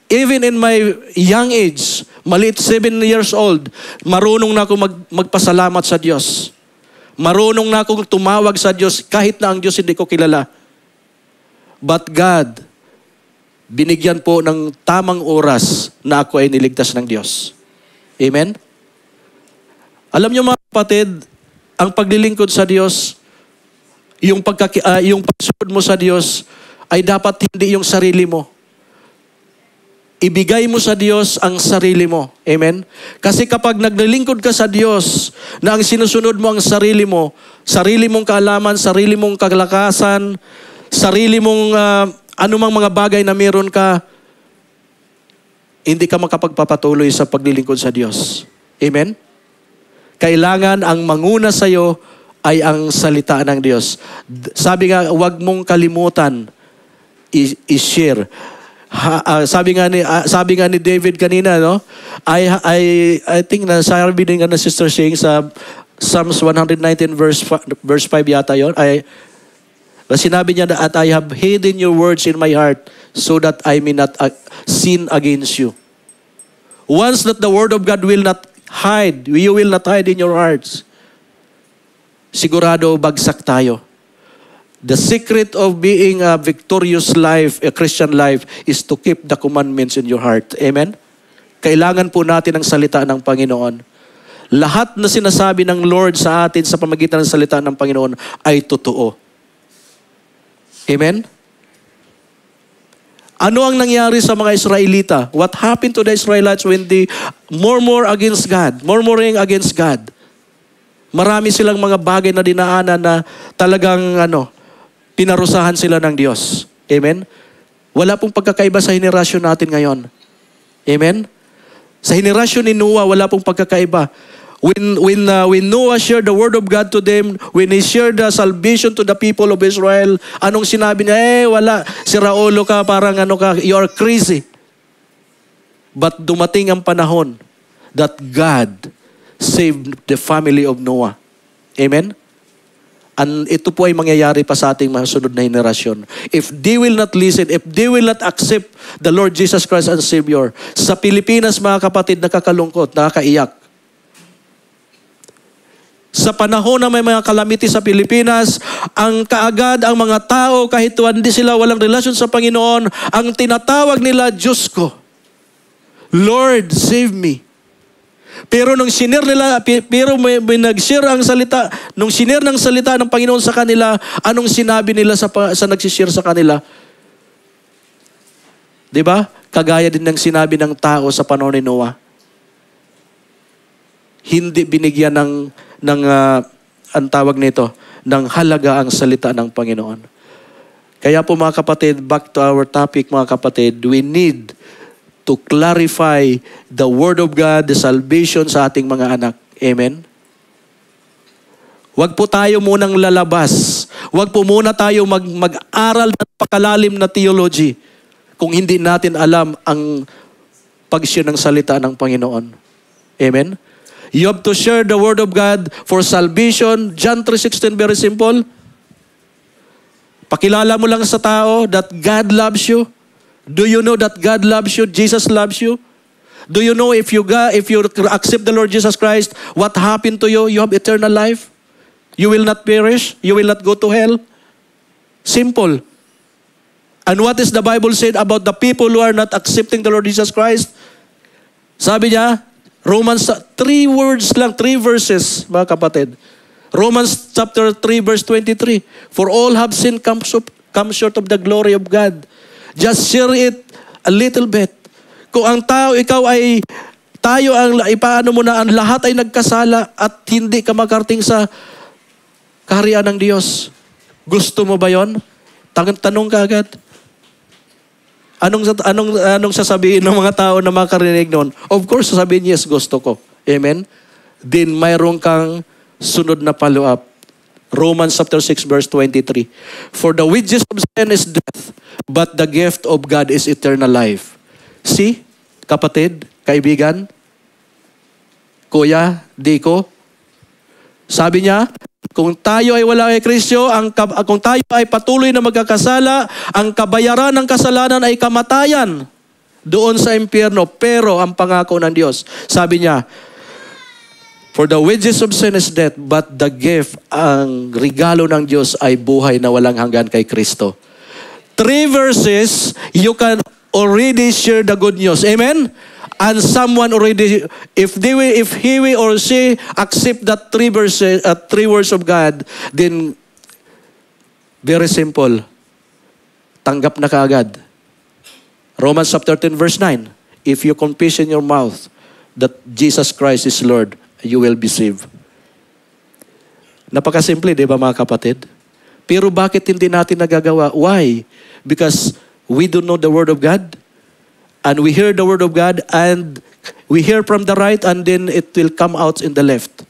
even in my young age, maliit 7 years old, marunong na ako magpasalamat sa Diyos. Marunong na akong tumawag sa Diyos kahit na ang Diyos hindi ko kilala. But God, binigyan po ng tamang oras na ako ay niligtas ng Diyos. Amen? Alam niyo mga kapatid, ang paglilingkod sa Diyos, yung pagsunod mo sa Diyos, ay dapat hindi yung sarili mo. Ibigay mo sa Diyos ang sarili mo. Amen? Kasi kapag naglilingkod ka sa Diyos, na ang sinusunod mo ang sarili mo, sarili mong kaalaman, sarili mong kalakasan, sarili mong anumang mga bagay na meron ka, hindi ka makapagpapatuloy sa paglilingkod sa Diyos. Amen? Kailangan ang manguna sa iyo ay ang salita ng Diyos. Sabi nga, huwag mong kalimutan i-share. Sabi nga ni David kanina, no? I think na sabi din nga na Sister Shing sa Psalms 119 verse 5 yata yon. Sinabi niya na, at I have hidden your words in my heart so that I may not sin against you. Once that the word of God will not hide, you will not hide in your hearts, sigurado bagsak tayo. The secret of being a victorious life, a Christian life, is to keep the commandments in your heart. Amen? Kailangan po natin ang salita ng Panginoon. Lahat na sinasabi ng Lord sa atin sa pamagitan ng salita ng Panginoon ay totoo. Amen? Ano ang nangyari sa mga Israelita? What happened to the Israelites when they murmur against God? Murmuring against God. Marami silang mga bagay na dinaanan na talagang pinarusahan sila ng Diyos. Amen? Wala pong pagkakaiba sa henerasyon natin ngayon. Amen? Sa henerasyon ni Noah, wala pong pagkakaiba. When Noah shared the word of God to them, when he shared the salvation to the people of Israel, anong sinabi niya? Wala. Si Raulo ka, parang you are crazy. But dumating ang panahon that God saved the family of Noah. Amen? And ito po ay mangyayari pa sa ating masunod na henerasyon. If they will not listen, if they will not accept the Lord Jesus Christ as Savior, sa Pilipinas, mga kapatid, nakakalungkot, nakakaiyak. Sa panahon na may mga calamity sa Pilipinas, ang kaagad ang mga tao, kahit hindi sila walang relasyon sa Panginoon, ang tinatawag nila, Diyos ko, Lord, save me. Pero nung sinir nila, pero may nag-share ang salita, nung sinir ng salita ng Panginoon sa kanila, anong sinabi nila sa nagsishare sa kanila? Diba? Kagaya din ng sinabi ng tao sa panahon ni Noah. Hindi binigyan ang tawag nito, ng halaga ang salita ng Panginoon. Kaya po mga kapatid, back to our topic mga kapatid, we need to clarify the Word of God, the salvation sa ating mga anak. Amen? Huwag po tayo munang lalabas. Huwag po muna tayo mag-aral ng pakalalim na theology kung hindi natin alam ang pag-share ng salita ng Panginoon. Amen? You have to share the Word of God for salvation. John 3:16, very simple. Pakilala mo lang sa tao that God loves you. Do you know that God loves you? Jesus loves you? Do you know if you accept the Lord Jesus Christ, what happened to you? You have eternal life. You will not perish. You will not go to hell. Simple. And what is the Bible said about the people who are not accepting the Lord Jesus Christ? Sabi niya, Romans, 3 words lang, 3 verses, mga kapatid. Romans chapter 3 verse 23. For all have sinned, come short of the glory of God. Just share it a little bit. Kung ang tao, ipaano mo na, ang lahat ay nagkasala at hindi ka makarating sa kaharian ng Diyos. Gusto mo ba yon? Tanong ka agad. Anong sasabihin ng mga tao na makarinig noon? Of course, sasabihin, yes, gusto ko. Amen? Then, mayroon kang sunod na follow-up. Romans chapter 6 verse 23. For the wages of sin is death, but the gift of God is eternal life. See, kapatid, kaibigan, kuya, Diko, sabi niya, kung tayo ay wala kay Kristo, kung tayo ay patuloy na magkakasala, ang kabayaran ng kasalanan ay kamatayan doon sa impyerno. Pero ang pangako ng Diyos, sabi niya, for the wages of sin is death, but the gift, ang regalo ng Diyos ay buhay na walang hanggan kay Kristo. 3 verses, you can already share the good news. Amen? And someone already, if he or she accept that 3 verses, 3 words of God, then very simple. Tanggap na kaagad. Romans chapter 10 verse 9. If you confess in your mouth that Jesus Christ is Lord, you will be saved. Napakasimple, di ba mga kapatid? Pero bakit hindi natin nagagawa? Why? Because we don't know the Word of God. And we hear the Word of God and we hear from the right and then it will come out in the left.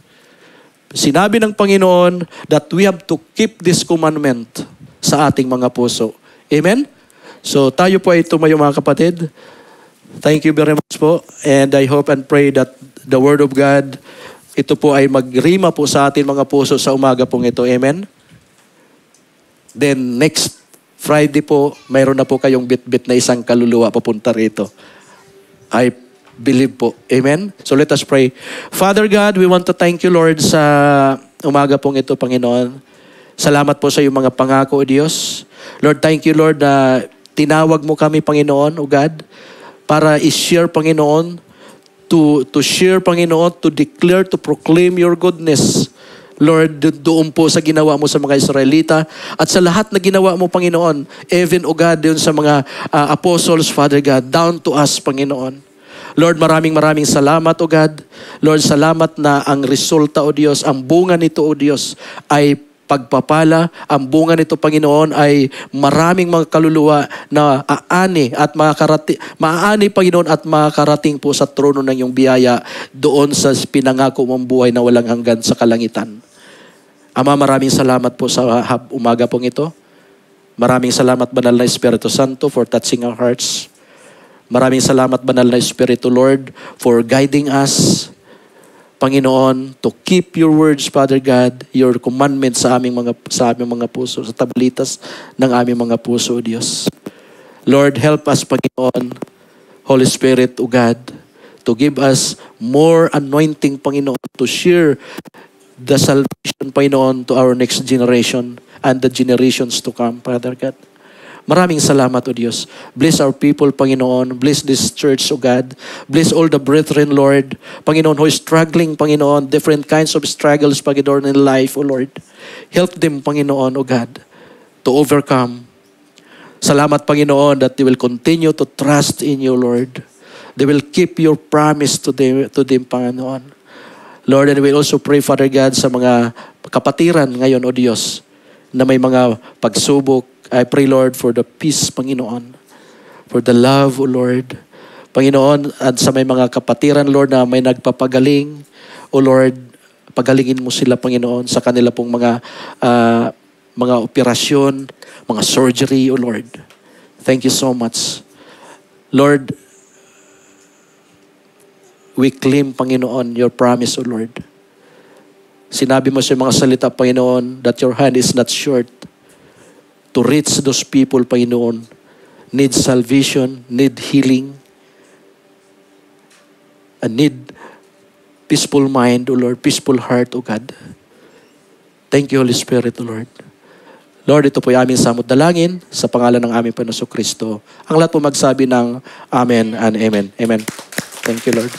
Sinabi ng Panginoon that we have to keep this commandment sa ating mga puso. Amen? So tayo po ay tumayo mga kapatid. Thank you very much po. And I hope and pray that the Word of God, ito po ay magrima po sa ating mga puso sa umaga pong ito. Amen? Then next Friday po, mayroon na po kayong bit-bit na isang kaluluwa papunta rito. I believe po. Amen? So let us pray. Father God, we want to thank you, Lord, sa umaga pong ito, Panginoon. Salamat po sa iyong mga pangako, O Diyos. Lord, thank you, Lord, na tinawag mo kami, Panginoon, O God, para i-share, Panginoon, to share, Panginoon, to declare, to proclaim your goodness. Lord, doon po sa ginawa mo sa mga Israelita at sa lahat na ginawa mo, Panginoon, even, O God, doon sa mga apostles, Father God, down to us, Panginoon. Lord, maraming salamat, O God. Lord, salamat na ang resulta, O Diyos, ang bunga nito, O Diyos, ay pagpapala. Ang bunga nito, Panginoon, ay maraming mga kaluluwa na maaani, Panginoon, at makakarating po sa trono ng iyong biyaya doon sa pinangako mong buhay na walang hanggan sa kalangitan. Ama, maraming salamat po sa umaga pong ito. Maraming salamat, Banal na Espiritu Santo, for touching our hearts. Maraming salamat, Banal na Espiritu, Lord, for guiding us, Panginoon, to keep your words, Father God, your commandments sa aming mga puso, sa tablitas ng aming mga puso, Diyos. Lord, help us, Panginoon, Holy Spirit, O God, to give us more anointing, Panginoon, to share the salvation, Panginoon, to our next generation and the generations to come, Father God. Maraming salamat, O Diyos. Bless our people, Panginoon. Bless this church, O God. Bless all the brethren, Lord. Panginoon, who is struggling, Panginoon, different kinds of struggles, Panginoon, in life, O Lord. Help them, Panginoon, O God, to overcome. Salamat, Panginoon, that they will continue to trust in you, Lord. They will keep your promise to them, Panginoon. Lord, and we also pray, Father God, sa mga kapatiran ngayon, O Diyos, na may mga pagsubok. I pray, Lord, for the peace, Panginoon. For the love, O Lord. Panginoon, at sa may mga kapatiran, Lord, na may nagpapagaling, O Lord, pagalingin mo sila, Panginoon, sa kanila pong mga operasyon, mga surgery, O Lord. Thank you so much. Lord, we claim, Panginoon, your promise, O Lord. Sinabi mo sa mga salita, Panginoon, that your hand is not short to reach those people, Panginoon, need salvation, need healing, and need peaceful mind, O Lord, peaceful heart, O God. Thank you, Holy Spirit, O Lord. Lord, ito po yung aming samot dalangin sa pangalan ng aming Panginoon Kristo. Ang lahat po magsabi ng Amen and Amen. Amen. Thank you, Lord.